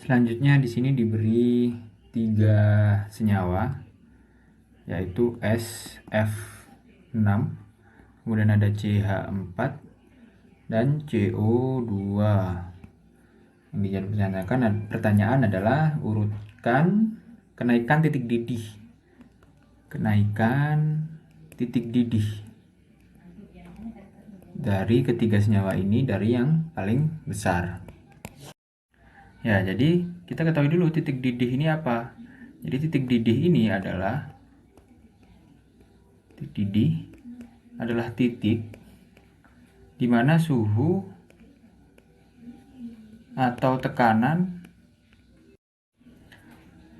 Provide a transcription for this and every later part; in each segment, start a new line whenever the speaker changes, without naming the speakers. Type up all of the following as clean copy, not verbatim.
Selanjutnya di sini diberi 3 senyawa, yaitu SF6, kemudian ada CH4 dan CO2. Yang pertanyaan adalah urutkan kenaikan titik didih. Dari ketiga senyawa ini dari yang paling besar. Ya, jadi kita ketahui dulu titik didih ini apa. Jadi titik didih ini adalah titik di mana suhu atau tekanan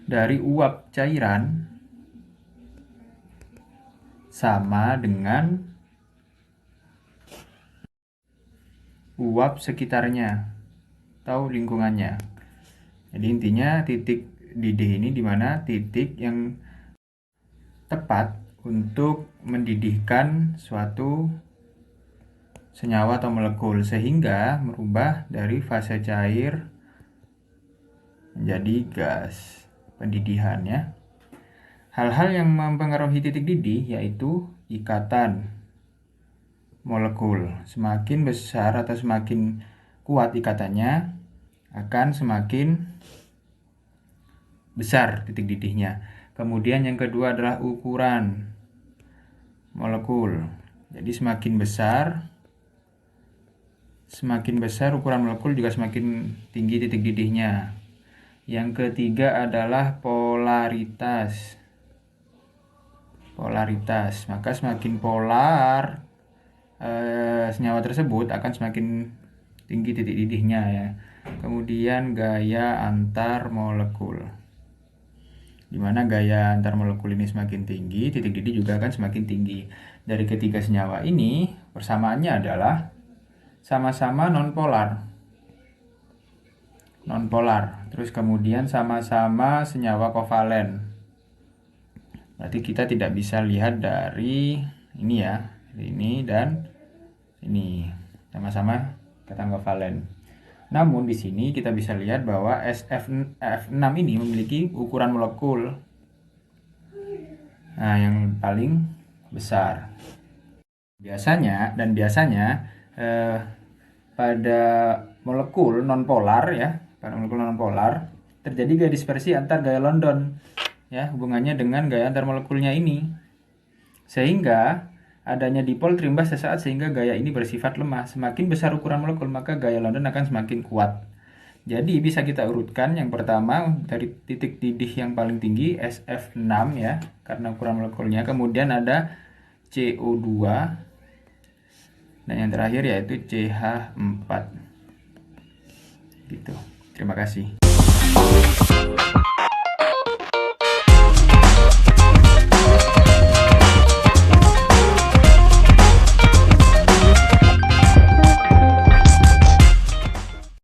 dari uap cairan sama dengan uap sekitarnya atau lingkungannya. Jadi intinya titik didih ini dimana titik yang tepat untuk mendidihkan suatu senyawa atau molekul sehingga merubah dari fase cair menjadi gas. Pendidihannya, hal-hal yang mempengaruhi titik didih yaitu ikatan molekul. Semakin besar atau semakin kuat ikatannya, akan semakin besar titik didihnya. Kemudian yang kedua adalah ukuran molekul. Jadi semakin besar ukuran molekul juga semakin tinggi titik didihnya. Yang ketiga adalah polaritas. Maka semakin polar senyawa tersebut akan semakin tinggi titik didihnya ya. Kemudian gaya antar molekul. Di mana gaya antar molekul ini semakin tinggi, titik didih juga akan semakin tinggi. Dari ketiga senyawa ini, persamaannya adalah sama-sama nonpolar. Terus kemudian sama-sama senyawa kovalen. Berarti kita tidak bisa lihat dari ini ya, ini dan ini sama-sama ikatan kovalen. Namun di sini kita bisa lihat bahwa SF6 ini memiliki ukuran molekul yang paling besar. Biasanya pada molekul nonpolar ya, terjadi gaya dispersi antar gaya London ya, hubungannya dengan gaya antar molekulnya ini. Sehingga adanya dipol terimbas sesaat sehingga gaya ini bersifat lemah. Semakin besar ukuran molekul maka gaya London akan semakin kuat. Jadi bisa kita urutkan yang pertama dari titik didih yang paling tinggi SF6 ya, karena ukuran molekulnya. Kemudian ada CO2 dan yang terakhir yaitu CH4. Gitu. Terima kasih.